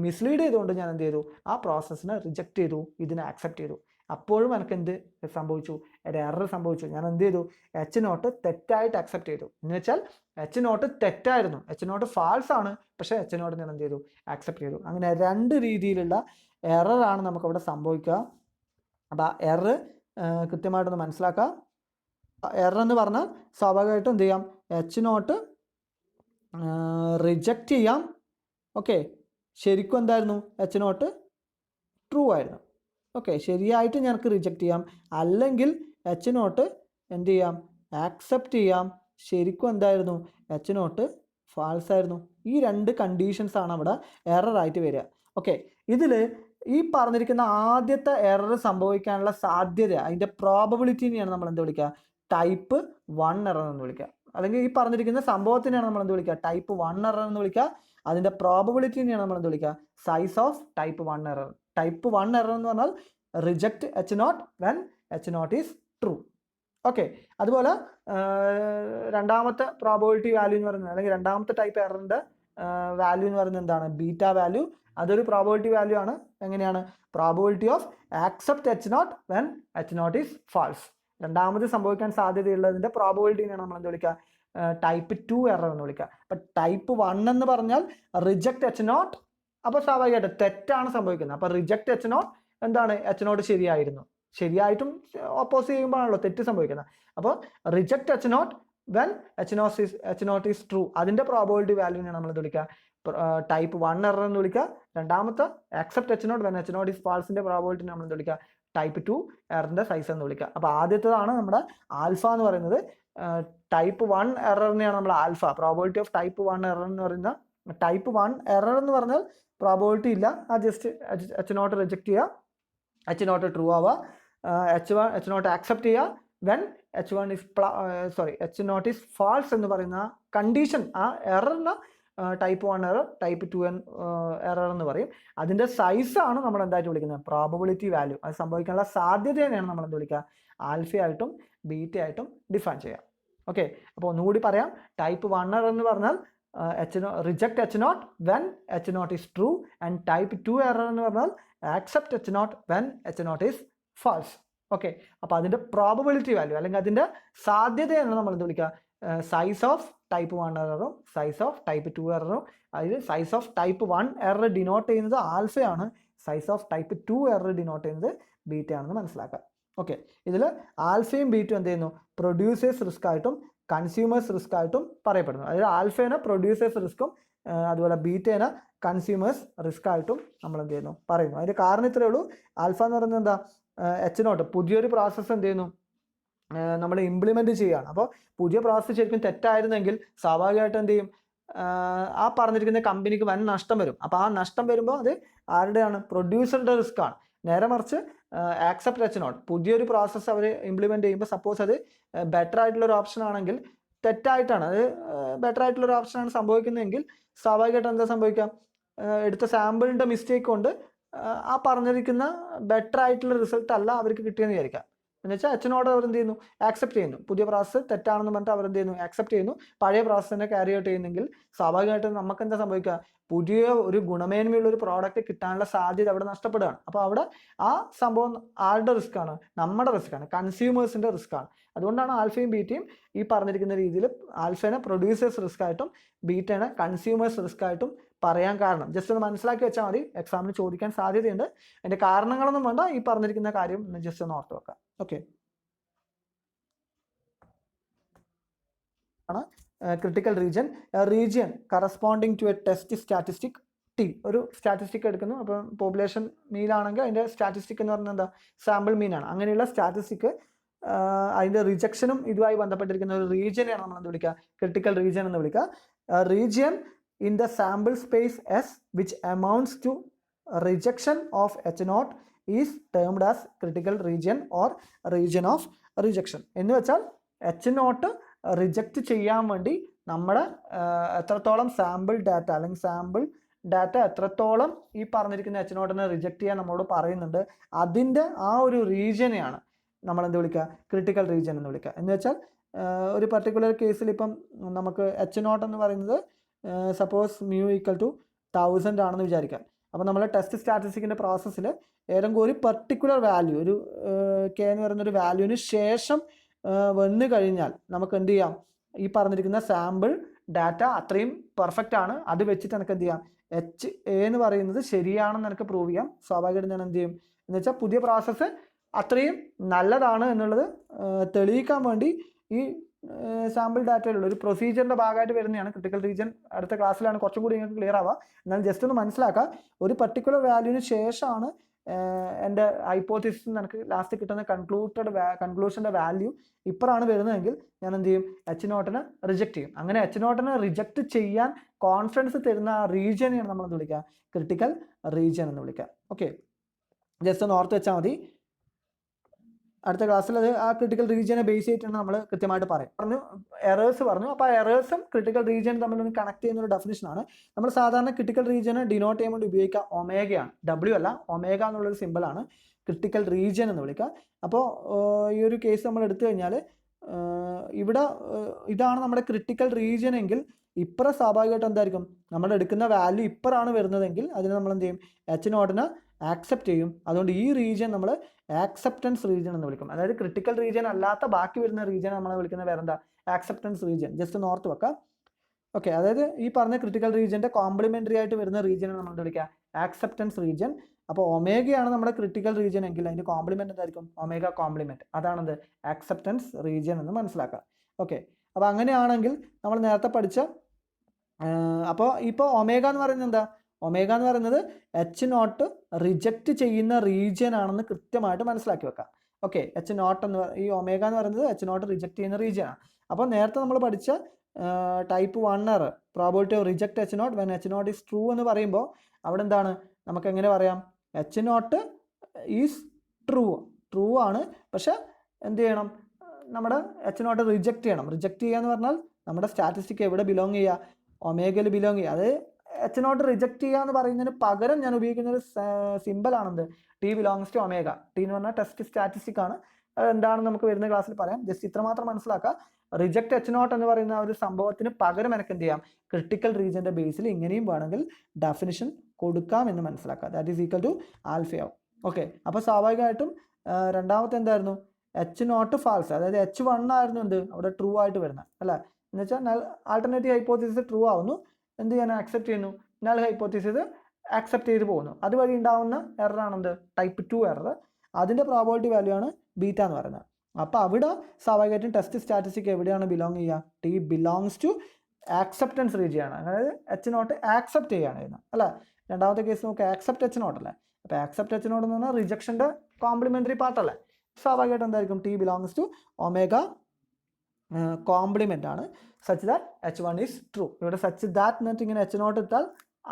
മിസ്ലീഡ് ചെയ്തുകൊണ്ട് ഞാൻ എന്ത് ചെയ്തു, ആ പ്രോസസ്സിനെ റിജക്റ്റ് ചെയ്തു, ഇതിനെ ആക്സെപ്റ്റ് ചെയ്തു. അപ്പോഴും എനിക്ക് എന്ത് സംഭവിച്ചു, ഒരു എറർ സംഭവിച്ചു. ഞാൻ എന്ത് ചെയ്തു, H0 തെറ്റായിട്ട് അക്സെപ്റ്റ് ചെയ്തു. എന്ന് വെച്ചാൽ H0 തെറ്റായിരുന്നു, H0 ഫാൾസ് ആണ്, പക്ഷേ H0 ഞാൻ എന്ത് ചെയ്തു, ആക്സെപ്റ്റ് ചെയ്തു. അങ്ങനെ രണ്ട് രീതിയിലുള്ള എററാണ് നമുക്കവിടെ സംഭവിക്കുക. അപ്പോൾ ആ എറർ കൃത്യമായിട്ടൊന്ന് മനസ്സിലാക്കാം. എറർ എന്ന് പറഞ്ഞാൽ സ്വാഭാവികമായിട്ടും എന്ത് ചെയ്യാം, H0 റിജക്റ്റ് ചെയ്യാം. ഓക്കെ, ശരിക്കും എന്തായിരുന്നു, H0 ട്രൂ ആയിരുന്നു. ഓക്കെ, ശരിയായിട്ട് ഞങ്ങൾക്ക് റിജക്റ്റ് ചെയ്യാം, അല്ലെങ്കിൽ H0 എന്ത് ചെയ്യാം, ആക്സെപ്റ്റ് ചെയ്യാം. ശരിക്കും എന്തായിരുന്നു, H0 ഫാൾസ് ആയിരുന്നു. ഈ രണ്ട് കണ്ടീഷൻസ് ആണ് അവിടെ എററായിട്ട് വരിക. ഓക്കെ, ഇതിൽ ഈ പറഞ്ഞിരിക്കുന്ന ആദ്യത്തെ എറർ സംഭവിക്കാനുള്ള സാധ്യത, അതിൻ്റെ പ്രോബബിലിറ്റിനെയാണ് നമ്മൾ എന്ത് വിളിക്കുക, ടൈപ്പ് 1 എറർ എന്ന് വിളിക്കുക. അല്ലെങ്കിൽ ഈ പറഞ്ഞിരിക്കുന്ന സംഭവത്തിനെയാണ് നമ്മൾ എന്ത് വിളിക്കുക, ടൈപ്പ് 1 എറർ എന്ന് വിളിക്കുക. അതിൻ്റെ പ്രോബബിലിറ്റിനെയാണ് നമ്മൾ എന്ത് വിളിക്കുക, size of type 1 error. Type 1 error എന്ന് പറഞ്ഞാൽ reject H0 when H0 is true. Okay, അതുപോലെ രണ്ടാമത്തെ പ്രോബബിലിറ്റി വാല്യൂ എന്ന് പറയുന്നത്, അല്ലെങ്കിൽ രണ്ടാമത്തെ ടൈപ്പ് എററിൻ്റെ വാല്യൂ എന്ന് പറയുന്നത് എന്താണ്, ബീറ്റ വാല്യൂ. അതൊരു പ്രോബബിലിറ്റി വാല്യൂ ആണ്. എങ്ങനെയാണ്, probability of accept H0 when H0 is false. രണ്ടാമത് സംഭവിക്കാൻ സാധ്യതയുള്ളതിൻ്റെ പ്രോബബിലിറ്റിനെയാണ് നമ്മൾ എന്ത് വിളിക്കുക, ടൈപ്പ് 2 എറർ എന്ന് വിളിക്കുക. അപ്പം ടൈപ്പ് 1 എന്ന് പറഞ്ഞാൽ റിജക്റ്റ് H0. അപ്പോൾ സ്വാഭാവികമായിട്ട് തെറ്റാണ് സംഭവിക്കുന്നത്. അപ്പോൾ റിജക്റ്റ് H0 എന്താണ്, H0 ശരിയായിരുന്നു. ശരിയായിട്ടും ഓപ്പോസ് ചെയ്യുമ്പോഴാണല്ലോ തെറ്റ് സംഭവിക്കുന്നത്. അപ്പോൾ reject H0 when H not is true. അതിൻ്റെ പ്രോബബിലിറ്റി വാല്യൂവിനെ നമ്മൾ എന്ത് വിളിക്കുക, ടൈപ്പ് 1 എറർ എന്ന് വിളിക്കുക. രണ്ടാമത്തെ accept H not when H not is ഫാൾസിൻ്റെ പ്രോബബിലിറ്റി നമ്മൾ എന്ത് വിളിക്കുക, ടൈപ്പ് 2 എററിൻ്റെ സൈസ് എന്ന് വിളിക്കുക. അപ്പോൾ ആദ്യത്തേതാണ് നമ്മുടെ ആൽഫ എന്ന് പറയുന്നത്. ടൈപ്പ് 1 എററിനെയാണ് നമ്മൾ alpha, probability of type 1 error എന്ന് പറയുന്ന. ടൈപ്പ് 1 എറർ എന്ന് പറഞ്ഞാൽ പ്രോബബിലിറ്റി ഇല്ല, ആ ജസ്റ്റ് എച്ച് നോട്ട് റിജക്റ്റ് ചെയ്യുക, എച്ച് നോട്ട് ട്രൂ ആവുക, എച്ച് നോട്ട് ആക്സെപ്റ്റ് ചെയ്യുക. When H not is false എന്ന് പറയുന്ന കണ്ടീഷൻ, ആ എററിന് ടൈപ്പ് 1 എറർ, ടൈപ്പ് 2 എറർ എന്ന് പറയും. അതിൻ്റെ സൈസാണ് നമ്മൾ എന്തായിട്ട് വിളിക്കുന്നത്, പ്രോബബിലിറ്റി വാല്യൂ. അത് സംഭവിക്കാനുള്ള സാധ്യതയാണ് നമ്മൾ എന്ത് വിളിക്കുക, ആൽഫയായിട്ടും ബീറ്റയായിട്ടും ഡിഫൈൻ ചെയ്യാം. ഓക്കെ, അപ്പോൾ ഒന്നുകൂടി പറയാം. ടൈപ്പ് 1 എറർ എന്ന് പറഞ്ഞാൽ reject H not when H not is true, and type 2 error എന്ന് പറഞ്ഞാൽ accept H not when H not is false. Okay, അപ്പോൾ അതിൻ്റെ പ്രോബബിലിറ്റി വാല്യൂ അല്ലെങ്കിൽ അതിൻ്റെ സാധ്യതയാണ് നമ്മൾ എന്ത് വിളിക്കുക, സൈസ് ഓഫ് ടൈപ്പ് 1 എററും സൈസ് ഓഫ് ടൈപ്പ് 2 എററും. അതായത് size of type 1 error denote ചെയ്യുന്നത് ആൽഫയാണ്, size of type 2 error denote ചെയ്യുന്നത് ബീറ്റയാണെന്ന് മനസ്സിലാക്കുക. ഓക്കെ, ഇതിൽ ആൽഫയും ബീറ്റും എന്ത് ചെയ്യുന്നു, പ്രൊഡ്യൂസേഴ്സ് റിസ്ക് ആയിട്ടും കൺസ്യൂമേഴ്സ് റിസ്ക് ആയിട്ടും പറയപ്പെടുന്നു. അതായത് ആൽഫേനെ പ്രൊഡ്യൂസേഴ്സ് റിസ്ക്കും അതുപോലെ ബീറ്റേനെ കൺസ്യൂമേഴ്സ് റിസ്ക് ആയിട്ടും നമ്മൾ എന്ത് ചെയ്യുന്നു, പറയുന്നു. അതിൻ്റെ കാരണം ഇത്രയേ ഉള്ളൂ. ആൽഫ എന്ന് പറയുന്നത് എന്താ, എച്ച് നോട്ട് പുതിയൊരു പ്രോസസ്സ് എന്ത് ചെയ്യുന്നു, നമ്മൾ ഇംപ്ലിമെൻറ്റ് ചെയ്യുകയാണ്. അപ്പോൾ പുതിയ പ്രോസസ്സ് ശരിക്കും തെറ്റായിരുന്നെങ്കിൽ സ്വാഭാവികമായിട്ട് എന്ത് ചെയ്യും, ആ പറഞ്ഞിരിക്കുന്ന കമ്പനിക്ക് വൻ നഷ്ടം വരും. അപ്പോൾ ആ നഷ്ടം വരുമ്പോൾ അത് ആരുടെയാണ്, പ്രൊഡ്യൂസറുടെ റിസ്ക് ആണ്. നേരെ മറിച്ച് ആക്സെപ്റ്റ് എച്ച് നോട്ട്, പുതിയൊരു പ്രോസസ്സ് അവർ ഇംപ്ലിമെൻറ്റ് ചെയ്യുമ്പോൾ സപ്പോസ് അത് ബെറ്റർ ആയിട്ടുള്ളൊരു ഓപ്ഷൻ ആണെങ്കിൽ, തെറ്റായിട്ടാണ് അത് ബെറ്റർ ആയിട്ടുള്ളൊരു ഓപ്ഷനാണ് സംഭവിക്കുന്നതെങ്കിൽ സ്വാഭാവികമായിട്ട് എന്താ സംഭവിക്കാം, എടുത്ത സാമ്പിളിൻ്റെ മിസ്റ്റേക്ക് കൊണ്ട് ആ പറഞ്ഞിരിക്കുന്ന ബെറ്റർ ആയിട്ടുള്ള റിസൾട്ട് അല്ല അവർക്ക് കിട്ടിയെന്ന് വിചാരിക്കാം. എന്ന് വെച്ചാൽ എച്ചിനോട് അവർ എന്ത് ചെയ്യുന്നു, ആക്സെപ്റ്റ് ചെയ്യുന്നു. പുതിയ പ്രോസസ്സ് തെറ്റാണെന്ന് പറഞ്ഞിട്ട് അവർ എന്ത് ചെയ്യുന്നു, ആക്സെപ്റ്റ് ചെയ്യുന്നു. പഴയ പ്രോസസ്സിനെ ക്യാരി ഔട്ട് ചെയ്യുന്നെങ്കിൽ സ്വാഭാവികമായിട്ടും നമുക്ക് എന്താ സംഭവിക്കുക, പുതിയ ഒരു ഗുണമേന്മയുള്ള ഒരു പ്രോഡക്റ്റ് കിട്ടാനുള്ള സാധ്യത അവിടെ നഷ്ടപ്പെടുകയാണ്. അപ്പോൾ അവിടെ ആ സംഭവം ആരുടെ റിസ്ക് ആണ്, നമ്മുടെ റിസ്ക് ആണ്, കൺസ്യൂമേഴ്സിൻ്റെ റിസ്ക് ആണ്. അതുകൊണ്ടാണ് ആൽഫയും ബീറ്റയും ഈ പറഞ്ഞിരിക്കുന്ന രീതിയിൽ ആൽഫേനെ പ്രൊഡ്യൂസേഴ്സ് റിസ്ക് ആയിട്ടും ബീറ്റേനെ കൺസ്യൂമേഴ്സ് റിസ്ക് ആയിട്ടും പറയാൻ കാരണം. ജസ്റ്റ് ഒന്ന് മനസ്സിലാക്കി വെച്ചാൽ മതി, എക്സാമിന് ചോദിക്കാൻ സാധ്യതയുണ്ട്. അതിൻ്റെ കാരണങ്ങളൊന്നും വേണ്ട, ഈ പറഞ്ഞിരിക്കുന്ന കാര്യം ജസ്റ്റ് ഒന്ന് ഓർത്ത് വെക്കാം. ഓക്കെ, ആണ് critical region corresponding to a test statistic T. ഒരു സ്റ്റാറ്റിസ്റ്റിക് എടുക്കുന്നു. അപ്പം പോപ്പുലേഷൻ മീനാണെങ്കിൽ അതിൻ്റെ സ്റ്റാറ്റിസ്റ്റിക് എന്ന് പറഞ്ഞാൽ എന്താ, സാമ്പിൾ മീനാണ്. അങ്ങനെയുള്ള സ്റ്റാറ്റിസ്റ്റിക് അതിൻ്റെ റിജക്ഷനും ഇതുമായി ബന്ധപ്പെട്ടിരിക്കുന്ന ഒരു റീജിയനെയാണ് നമ്മൾ എന്ത് വിളിക്കുക, ക്രിട്ടിക്കൽ റീജിയൻ എന്ന് വിളിക്കുക. Region in the sample space S which amounts to rejection of H naught is termed as critical region or region of rejection. എന്ന് വെച്ചാൽ എച്ച് നോട്ട് റിജക്റ്റ് ചെയ്യാൻ വേണ്ടി നമ്മുടെ എത്രത്തോളം സാമ്പിൾ ഡാറ്റ അല്ലെങ്കിൽ സാമ്പിൾ ഡാറ്റ എത്രത്തോളം ഈ പറഞ്ഞിരിക്കുന്ന എച്ച് നോട്ടിനെ റിജക്റ്റ് ചെയ്യാൻ നമ്മളോട് പറയുന്നുണ്ട്, അതിൻ്റെ ആ ഒരു റീജിയനെയാണ് നമ്മൾ എന്ത് വിളിക്കുക, ക്രിട്ടിക്കൽ റീജിയൻ എന്ന് വിളിക്കുക. എന്ന് വെച്ചാൽ ഒരു പർട്ടിക്കുലർ കേസിൽ ഇപ്പം നമുക്ക് എച്ച് നോട്ട് എന്ന് പറയുന്നത് സപ്പോസ് മ്യൂ ഈക്വൽ ടു 1000 ആണെന്ന് വിചാരിക്കാം. അപ്പോൾ നമ്മൾ ടെസ്റ്റ് സ്റ്റാറ്റിസ്റ്റിക്കിൻ്റെ പ്രോസസ്സിൽ ഏതെങ്കിലും ഒരു പർട്ടിക്കുലർ വാല്യൂ, ഒരു കെ എന്ന് പറയുന്നൊരു വാല്യൂവിന് ശേഷം വന്നു കഴിഞ്ഞാൽ നമുക്ക് എന്ത് ചെയ്യാം, ഈ പറഞ്ഞിരിക്കുന്ന സാമ്പിൾ ഡാറ്റ അത്രയും പെർഫെക്റ്റ് ആണ്, അത് വെച്ചിട്ട് എനിക്ക് എന്ത് ചെയ്യാം, എച്ച് എ എന്ന് പറയുന്നത് ശരിയാണെന്ന് എനിക്ക് പ്രൂവ് ചെയ്യാം. സ്വാഭാവികമായിട്ടും ഞാൻ എന്ത് ചെയ്യും എന്ന് വെച്ചാൽ പുതിയ പ്രോസസ്സ് അത്രയും നല്ലതാണ് എന്നുള്ളത് തെളിയിക്കാൻ വേണ്ടി ഈ സാമ്പിൾ ഡാറ്റയിലുള്ള ഒരു പ്രൊസീജിയറിൻ്റെ ഭാഗമായിട്ട് വരുന്നതാണ് ക്രിട്ടിക്കൽ റീജിയൻ. അടുത്ത ക്ലാസ്സിലാണ് കുറച്ചും കൂടി നിങ്ങൾക്ക് ക്ലിയർ ആവുക. എന്നാൽ ജസ്റ്റ് ഒന്ന് മനസ്സിലാക്കുക, ഒരു പർട്ടിക്കുലർ വാല്യൂവിന് ശേഷമാണ് എൻ്റെ ഹൈപ്പോത്തിസിസ് എനിക്ക് ലാസ്റ്റ് കിട്ടുന്ന കൺക്ലൂഷൻ്റെ വാല്യൂ ഇപ്പോഴാണ് വരുന്നതെങ്കിൽ ഞാൻ എന്ത് ചെയ്യും, എച്ച് നോട്ടിനെ റിജക്റ്റ് ചെയ്യും. അങ്ങനെ എച്ച് നോട്ടിനെ റിജക്റ്റ് ചെയ്യാൻ കോൺഫിഡൻസ് തരുന്ന ആ റീജിയനെയാണ് നമ്മൾ എന്ത് വിളിക്കുക, ക്രിട്ടിക്കൽ റീജിയൻ എന്ന് വിളിക്കുക. ഓക്കെ, ജസ്റ്റ് ഒന്ന് ഓർത്ത് വെച്ചാൽ മതി. അടുത്ത ക്ലാസ്സിൽ അത് ആ ക്രിട്ടിക്കൽ റീജിയനെ ബേസ് ചെയ്തിട്ടാണ് നമ്മൾ കൃത്യമായിട്ട് പറഞ്ഞു. എറേഴ്സ് പറഞ്ഞു. അപ്പോൾ ആ എറേഴ്സും ക്രിട്ടിക്കൽ റീജിയൻ തമ്മിലൊന്ന് കണക്ട് ചെയ്യുന്ന ഒരു ഡെഫിനിഷനാണ്. നമ്മൾ സാധാരണ ക്രിട്ടിക്കൽ റീജിയനെ ഡിനോട്ട് ചെയ്യാൻ വേണ്ടി ഉപയോഗിക്കുക ഒമേഗയാണ്, ഡബ്ല്യു അല്ല, ഒമേഗ എന്നുള്ളൊരു സിമ്പിളാണ് ക്രിട്ടിക്കൽ റീജിയൻ എന്ന് വിളിക്കുക. അപ്പോൾ ഈ ഒരു കേസ് നമ്മൾ എടുത്തു കഴിഞ്ഞാൽ ഇവിടെ ഇതാണ് നമ്മുടെ ക്രിട്ടിക്കൽ റീജിയൻ എങ്കിൽ ഇപ്പറ സ്വാഭാവികമായിട്ട് എന്തായിരിക്കും, നമ്മൾ എടുക്കുന്ന വാല്യൂ ഇപ്പറാണ് വരുന്നതെങ്കിൽ അതിന് നമ്മൾ എന്ത് ചെയ്യും, എച്ച് നോട്ടിനെ ആക്സെപ്റ്റ് ചെയ്യും. അതുകൊണ്ട് ഈ റീജിയൻ നമ്മൾ ആക്സെപ്റ്റൻസ് റീജിയൻ എന്ന് വിളിക്കും. അതായത് ക്രിട്ടിക്കൽ റീജിയൻ അല്ലാത്ത ബാക്കി വരുന്ന റീജിയൻ നമ്മൾ വിളിക്കുന്ന വേറെന്താ, ആക്സെപ്റ്റൻസ് റീജിയൻ. ജസ്റ്റ് ഒന്ന് ഓർത്ത് വെക്കാം. ഓക്കെ, അതായത് ഈ പറഞ്ഞ ക്രിട്ടിക്കൽ റീജിയൻ്റെ കോംപ്ലിമെൻ്ററി ആയിട്ട് വരുന്ന റീജിയനെ നമ്മൾ വിളിക്കുക ആക്സെപ്റ്റൻസ് റീജിയൻ. അപ്പോൾ ഒമേഗയാണ് നമ്മുടെ ക്രിട്ടിക്കൽ റീജിയൻ എങ്കിൽ അതിൻ്റെ കോംപ്ലിമെൻ്റ് എന്തായിരിക്കും, ഒമേഗ കോംപ്ലിമെൻറ്റ്. അതാണത് ആക്സെപ്റ്റൻസ് റീജിയൻ എന്ന് മനസ്സിലാക്കുക. ഓക്കെ, അപ്പോൾ അങ്ങനെയാണെങ്കിൽ നമ്മൾ നേരത്തെ പഠിച്ച അപ്പോൾ ഇപ്പോൾ ഒമേഗ എന്ന് പറയുന്നത് എന്താ? ഒമേഗ എന്ന് പറയുന്നത് H0 റിജക്റ്റ് ചെയ്യുന്ന റീജിയൻ ആണെന്ന് കൃത്യമായിട്ട് മനസ്സിലാക്കി വെക്കാം. ഓക്കെ, H0 എന്ന് ഈ ഒമേഗ എന്ന് പറയുന്നത് H0 റിജക്റ്റ് ചെയ്യുന്ന റീജിയൻ ആണ്. അപ്പോൾ നേരത്തെ നമ്മൾ പഠിച്ച type 1 error probability of reject H0 when H0 is true എന്ന് പറയുമ്പോൾ അവിടെ എന്താണ് നമുക്ക് എങ്ങനെ പറയാം? H0 ഈസ് ട്രൂ ആണ്, പക്ഷെ എന്ത് ചെയ്യണം? നമ്മുടെ H0 റിജക്റ്റ് ചെയ്യണം. റിജക്റ്റ് ചെയ്യുക എന്ന് പറഞ്ഞാൽ നമ്മുടെ സ്റ്റാറ്റിസ്റ്റിക് എവിടെ ബിലോങ് ചെയ്യുക? ഒമേഗയിൽ ബിലോങ് ചെയ്യുക. അത് H0 റിജക്റ്റ് ചെയ്യുക എന്ന് പറയുന്നതിന് പകരം ഞാൻ ഉപയോഗിക്കുന്ന ഒരു സിമ്പിൾ ആണെന്ത്? T belongs to omega. T എന്ന് പറഞ്ഞാൽ ടെസ്റ്റ് സ്റ്റാറ്റിസ്റ്റിക് ആണ്. എന്താണെന്ന് നമുക്ക് വരുന്ന ക്ലാസ്സിൽ പറയാം. ജസ്റ്റ് ഇത്ര മാത്രം മനസ്സിലാക്കുക. റിജക്റ്റ് H0 എന്ന് പറയുന്ന ഒരു സംഭവത്തിന് പകരം എനിക്ക് എന്ത് ചെയ്യാം? ക്രിട്ടിക്കൽ റീജിയൻ്റെ ബേസിൽ ഇങ്ങനെയും വേണമെങ്കിൽ ഡെഫിനിഷൻ കൊടുക്കാം എന്ന് മനസ്സിലാക്കുക. ദാറ്റ് ഈസ് ഈക്വൽ ടു ആൽഫയാവും. ഓക്കെ, അപ്പോൾ സ്വാഭാവികമായിട്ടും രണ്ടാമത്തെ എന്തായിരുന്നു? H0 ഫാൾസ്, അതായത് H1 ആയിരുന്നു എന്ത് അവിടെ ട്രൂ ആയിട്ട് വരുന്നത് അല്ലേ? എന്ന് വെച്ചാൽ ആൾട്ടർനേറ്റീവ് ഹൈപ്പോത്തസിസ് ട്രൂ ആവുന്നു, എന്ത് ചെയ്യാൻ ആക്സെപ്റ്റ് ചെയ്യുന്നു, നൾ ഹൈപ്പോത്തസിസ് ആക്സെപ്റ്റ് ചെയ്ത് പോകുന്നു. അതുവഴി ഉണ്ടാവുന്ന എറർ ആണെന്ത്? Type 2 error. അതിൻ്റെ പ്രോബിലിറ്റി വാല്യൂ ആണ് ബീറ്റ എന്ന് പറയുന്നത്. അപ്പോൾ അവിടെ സ്വാഭാവികമായിട്ടും ടെസ്റ്റ് സ്റ്റാറ്റിസ്റ്റിക് എവിടെയാണ് ബിലോങ് ചെയ്യുക? T belongs to acceptance region ആണ്. അതായത് H0 ആക്സെപ്റ്റ് ചെയ്യുകയാണ് ചെയ്യുന്നത് അല്ലേ? രണ്ടാമത്തെ കേസ് നമുക്ക് ആക്സെപ്റ്റ് H0 അല്ലേ? അപ്പോൾ ആക്സെപ്റ്റ് H0 എന്ന് പറഞ്ഞാൽ റിജക്ഷൻ്റെ കോംപ്ലിമെൻ്ററി പാർട്ടല്ലേ? സ്വാഭാവികമായിട്ടും എന്തായിരിക്കും? T belongs to omega complement ആണ്. Such that H1 is true. ഇവിടെ സച്ച് ദാറ്റ് എന്നിട്ട് ഇങ്ങനെ H0 ഇട്ടാൽ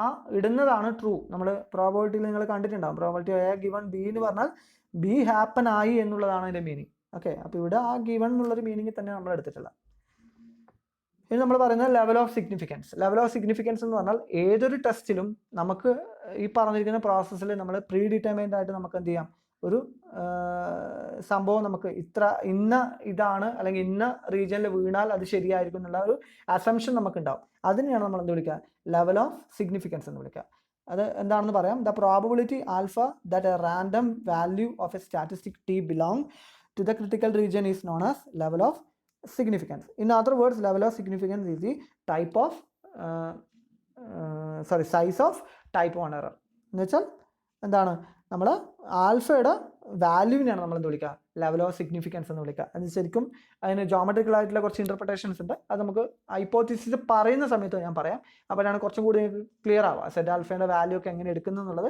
ആ ഇടുന്നതാണ് ട്രൂ. നമ്മൾ പ്രോബിലിറ്റിയിൽ നിങ്ങൾ കണ്ടിട്ടുണ്ടാകും. പ്രോബിലിറ്റി എ ഗിവൺ ബി എന്ന് പറഞ്ഞാൽ ബി ഹാപ്പൻ ആയി എന്നുള്ളതാണ് അതിൻ്റെ മീനിങ്. ഓക്കെ, അപ്പോൾ ഇവിടെ ആ ഗിവൺ എന്നുള്ളൊരു മീനിങ് തന്നെ നമ്മൾ എടുത്തിട്ടുള്ളത്. ഇനി നമ്മൾ പറയുന്നത് level of significance. Level of significance എന്ന് പറഞ്ഞാൽ ഏതൊരു ടെസ്റ്റിലും നമുക്ക് ഈ പറഞ്ഞിരിക്കുന്ന പ്രോസസ്സിൽ നമ്മൾ പ്രീ ഡിറ്റർമൈൻഡ് ആയിട്ട് നമുക്ക് എന്ത് ചെയ്യാം? ഒരു സംഭവം നമുക്ക് ഇന്ന ഇതാണ് അല്ലെങ്കിൽ ഇന്ന റീജിയനിൽ വീണാൽ അത് ശരിയായിരിക്കും എന്നുള്ള ഒരു അസംഷൻ നമുക്ക് ഉണ്ടാവും. അതിനെയാണ് നമ്മൾ എന്ത് വിളിക്കുക? ലെവൽ ഓഫ് സിഗ്നിഫിക്കൻസ് എന്ന് വിളിക്കുക. അത് എന്താണെന്ന് പറയാം. The probability alpha that a random value of a statistic T belong to the critical region is known as level of significance. In other words, level of significance is the type of size of type 1 error. എന്ന് വെച്ചാൽ എന്താണ്? നമ്മൾ ആൽഫയുടെ വാല്യൂവിനെയാണ് നമ്മൾ എന്ത് വിളിക്കുക? Level of significance എന്ന് വിളിക്കുക. അത് ശരിക്കും അതിന് ജോമെട്രിക്കൽ ആയിട്ടുള്ള കുറച്ച് ഇൻ്റർപ്രിട്ടേഷൻസ് ഉണ്ട്. അത് നമുക്ക് ഹൈപ്പോത്തിസിസ് പറയുന്ന സമയത്ത് ഞാൻ പറയാം. അപ്പോഴാണ് കുറച്ചും കൂടി ക്ലിയർ ആവുക സെറ്റ് ആൽഫയുടെ വാല്യൂ ഒക്കെ എങ്ങനെ എടുക്കുന്നു എന്നുള്ളത്.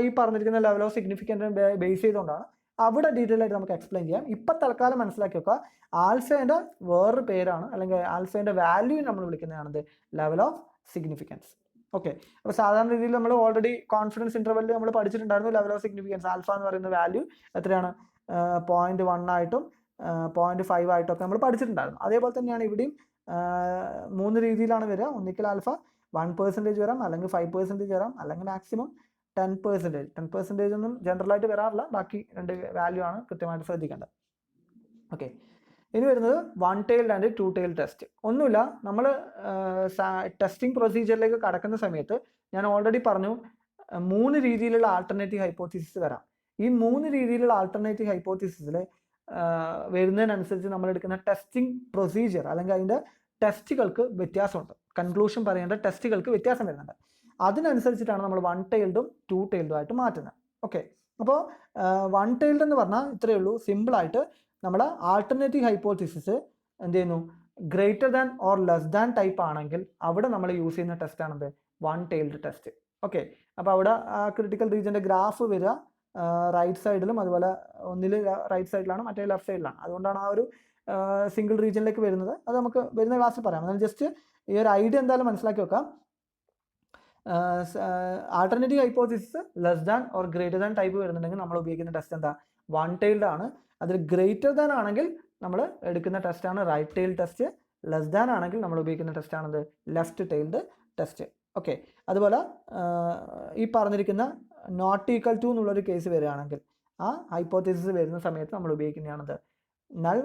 ഈ പറഞ്ഞിരിക്കുന്ന ലെവൽ ഓഫ് സിഗ്നിഫിക്കൻസ് ബേസ് ചെയ്തുകൊണ്ടാണ്. അവിടെ ഡീറ്റെയിൽ ആയിട്ട് നമുക്ക് എക്സ്പ്ലെയിൻ ചെയ്യാം. ഇപ്പം തൽക്കാലം മനസ്സിലാക്കി വെക്കുക, ആൽഫേൻ്റെ വേറൊരു പേരാണ് അല്ലെങ്കിൽ ആൽഫേൻ്റെ വാല്യൂ നമ്മൾ വിളിക്കുന്നതാണത് ലെവൽ ഓഫ് സിഗ്നിഫിക്കൻസ്. ഓക്കെ, അപ്പോൾ സാധാരണ രീതിയിൽ നമ്മൾ ഓൾറെഡി കോൺഫിഡൻസ് ഇൻ്റർവെല്ലിൽ നമ്മൾ പഠിച്ചിട്ടുണ്ടായിരുന്നു. ലെവൽ ഓഫ് സിഗ്നിഫിക്കൻസ് ആൽഫ എന്ന് പറയുന്ന വാല്യൂ എത്രയാണ്? 0.1 ആയിട്ടും 0.5 ആയിട്ടും ഒക്കെ നമ്മൾ പഠിച്ചിട്ടുണ്ടായിരുന്നു. അതേപോലെ തന്നെയാണ് ഇവിടെയും 3 രീതിയിലാണ് വരിക. ഒന്നിക്കൽ ആൽഫ 1% വരാം, അല്ലെങ്കിൽ 5% വരാം, അല്ലെങ്കിൽ മാക്സിമം 10%. 10% ഒന്നും ജനറലായിട്ട് വരാറില്ല. ബാക്കി 2 വാല്യൂ ആണ് കൃത്യമായിട്ട് ശ്രദ്ധിക്കേണ്ടത്. ഓക്കെ, ഇനി വരുന്നത് 1 tailed ആൻഡ് 2 tailed ടെസ്റ്റ്. ഒന്നുമില്ല, നമ്മൾ ടെസ്റ്റിംഗ് പ്രൊസീജിയറിലേക്ക് കടക്കുന്ന സമയത്ത് ഞാൻ ഓൾറെഡി പറഞ്ഞു 3 രീതിയിലുള്ള ആൾട്ടർനേറ്റീവ് ഹൈപ്പോത്തിസിസ് വരാം. ഈ 3 രീതിയിലുള്ള ആൾട്ടർനേറ്റീവ് ഹൈപ്പോത്തിസിസിൽ വരുന്നതിനനുസരിച്ച് നമ്മൾ എടുക്കുന്ന ടെസ്റ്റിംഗ് പ്രൊസീജിയർ അല്ലെങ്കിൽ അതിൻ്റെ ടെസ്റ്റുകൾക്ക് വ്യത്യാസമുണ്ട്. കൺക്ലൂഷൻ പറയേണ്ട ടെസ്റ്റുകൾക്ക് വ്യത്യാസം വരുന്നുണ്ട്. അതിനനുസരിച്ചിട്ടാണ് നമ്മൾ 1 tailed 2 tailed ആയിട്ട് മാറ്റുന്നത്. ഓക്കെ, അപ്പോൾ 1 tailed എന്ന് പറഞ്ഞാൽ ഇത്രയേ ഉള്ളൂ. സിമ്പിളായിട്ട് നമ്മൾ ആൾട്ടർനേറ്റീവ് ഹൈപ്പോത്തിസിസ് എന്ത് ചെയ്യുന്നു? Greater than or less than type ആണെങ്കിൽ അവിടെ നമ്മൾ യൂസ് ചെയ്യുന്ന ടെസ്റ്റ് ആണത് 1 tailed ടെസ്റ്റ്. ഓക്കെ, അപ്പോൾ അവിടെ ക്രിട്ടിക്കൽ റീജിയൻ്റെ ഗ്രാഫ് വരിക റൈറ്റ് സൈഡിലും, അതുപോലെ ഒന്നിൽ റൈറ്റ് സൈഡിലാണ്, മറ്റേ ലെഫ്റ്റ് സൈഡിലാണ്. അതുകൊണ്ടാണ് ആ ഒരു സിംഗിൾ റീജിയനിലേക്ക് വരുന്നത്. അത് നമുക്ക് വരുന്ന ക്ലാസ്സിൽ പറയാം. എന്നാൽ ജസ്റ്റ് ഈ ഒരു ഐഡിയ എന്തായാലും മനസ്സിലാക്കി വെക്കാം. Alternative hypothesis less than or greater than type വരുന്നുണ്ടെങ്കിൽ നമ്മൾ ഉപയോഗിക്കുന്ന ടെസ്റ്റ് എന്താ? 1 tailed ആണ്. അതിൽ ഗ്രേറ്റർ ദാൻ ആണെങ്കിൽ നമ്മൾ എടുക്കുന്ന ടെസ്റ്റാണ് right tailed test. Less than ആണെങ്കിൽ നമ്മൾ ഉപയോഗിക്കുന്ന ടെസ്റ്റാണത് ലെഫ്റ്റ് tailed ടെസ്റ്റ്. ഓക്കെ, അതുപോലെ ഈ പറഞ്ഞിരിക്കുന്ന നോട്ട് ഈക്വൽ ടു എന്നുള്ളൊരു കേസ് വരികയാണെങ്കിൽ ആ ഹൈപ്പോത്തിസിസ് വരുന്ന സമയത്ത് നമ്മൾ ഉപയോഗിക്കുന്നതാണത് നൾ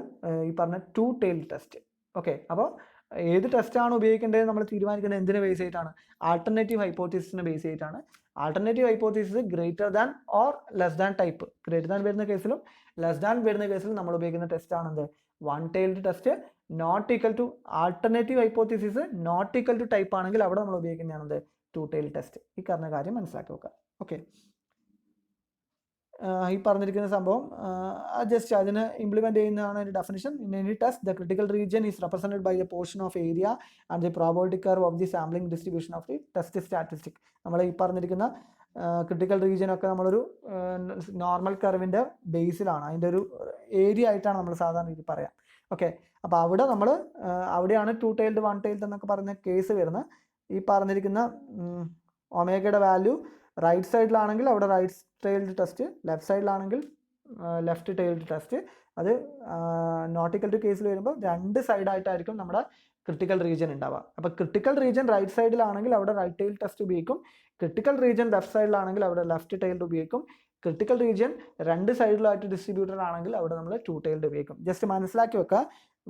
ഈ പറഞ്ഞ 2 tailed ടെസ്റ്റ്. ഓക്കെ, അപ്പോൾ ഏത് ടെസ്റ്റാണ് ഉപയോഗിക്കേണ്ടത് നമ്മൾ തീരുമാനിക്കുന്നത് എന്തിനെ ബേസ് ചെയ്തിട്ടാണ്? ആൾട്ടർനേറ്റീവ് ഹൈപ്പോത്തിസിസിനെ ബേസ് ചെയ്തിട്ടാണ്. Alternative hypothesis greater than or less than type, greater than വരുന്ന കേസിലും ലെസ് ദാൻ വരുന്ന കേസിലും നമ്മൾ ഉപയോഗിക്കുന്ന ടെസ്റ്റ് ആണെന്ത്? 1 tailed test. Not equal to alternative hypothesis not equal to type ആണെങ്കിൽ അവിടെ നമ്മൾ ഉപയോഗിക്കുന്നതാണത് 2 tailed ടെസ്റ്റ്. ഈ പറഞ്ഞ കാര്യം മനസ്സിലാക്കി വെക്കുക. ഓക്കെ, ഈ പറഞ്ഞിരിക്കുന്ന സംഭവം ജസ്റ്റ് അതിന് ഇംപ്ലിമെൻറ്റ് ചെയ്യുന്നതാണ് ഒരു definition. In any test the critical region is represented by a portion of area and the probability curve of the sampling distribution of the test statistic. നമ്മൾ ഈ പറഞ്ഞിരിക്കുന്ന ക്രിട്ടിക്കൽ റീജിയനൊക്കെ നമ്മളൊരു നോർമൽ കർവിൻ്റെ ബേസിലാണ്, അതിൻ്റെ ഒരു ഏരിയ ആയിട്ടാണ് നമ്മൾ സാധാരണ രീതി പറയാം. ഓക്കെ, അപ്പോൾ അവിടെ നമ്മൾ അവിടെയാണ് 2 tailed 1 tailed എന്നൊക്കെ പറഞ്ഞ കേസ് വരുന്നത്. ഈ പറഞ്ഞിരിക്കുന്ന ഒമേഗയുടെ വാല്യൂ റൈറ്റ് സൈഡിലാണെങ്കിൽ അവിടെ റൈറ്റ് ടൈൽഡ് ടെസ്റ്റ്, ലെഫ്റ്റ് സൈഡിലാണെങ്കിൽ ലെഫ്റ്റ് ടൈൽഡ് ടെസ്റ്റ്. അത് നോട്ടിക്കൽ ടു കേസിൽ വരുമ്പോൾ 2 സൈഡായിട്ടായിരിക്കും നമ്മുടെ ക്രിട്ടിക്കൽ റീജിയൻ ഉണ്ടാവുക. അപ്പോൾ ക്രിട്ടിക്കൽ റീജിയൻ റൈറ്റ് സൈഡിലാണെങ്കിൽ അവിടെ റൈറ്റ് ടൈൽഡ് ടെസ്റ്റ് ഉപയോഗിക്കും. ക്രിട്ടിക്കൽ റീജിയൻ ലെഫ്റ്റ് സൈഡിലാണെങ്കിൽ അവിടെ ലെഫ്റ്റ് ടൈൽഡ് ഉപയോഗിക്കും. ക്രിട്ടിക്കൽ റീജിയൻ 2 സൈഡിലായിട്ട് ഡിസ്ട്രിബ്യൂട്ടഡ് ആണെങ്കിൽ അവിടെ നമ്മൾ 2 tailed ഉപയോഗിക്കും. ജസ്റ്റ് മനസ്സിലാക്കി വെക്കുക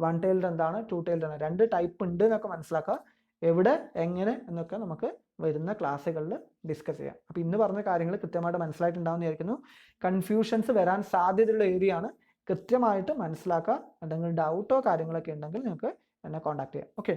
1 tailed എന്താണ്, 2 tailed ആണ്, 2 ടൈപ്പ് ഉണ്ട് എന്നൊക്കെ മനസ്സിലാക്കുക. എവിടെ എങ്ങനെ എന്നൊക്കെ നമുക്ക് വരുന്ന ക്ലാസ്സുകളിൽ ഡിസ്കസ് ചെയ്യാം. അപ്പോൾ ഇന്ന് പറഞ്ഞ കാര്യങ്ങൾ കൃത്യമായിട്ട് മനസ്സിലായിട്ടുണ്ടാവുമെന്ന് വിചാരിക്കുന്നു. കൺഫ്യൂഷൻസ് വരാൻ സാധ്യതയുള്ള ഏരിയ ആണ്, കൃത്യമായിട്ട് മനസ്സിലാക്കുക. എന്തെങ്കിലും ഡൗട്ടോ കാര്യങ്ങളൊക്കെ ഉണ്ടെങ്കിൽ നിങ്ങൾക്ക് എന്നെ കോൺടാക്ട് ചെയ്യാം. ഓക്കെ.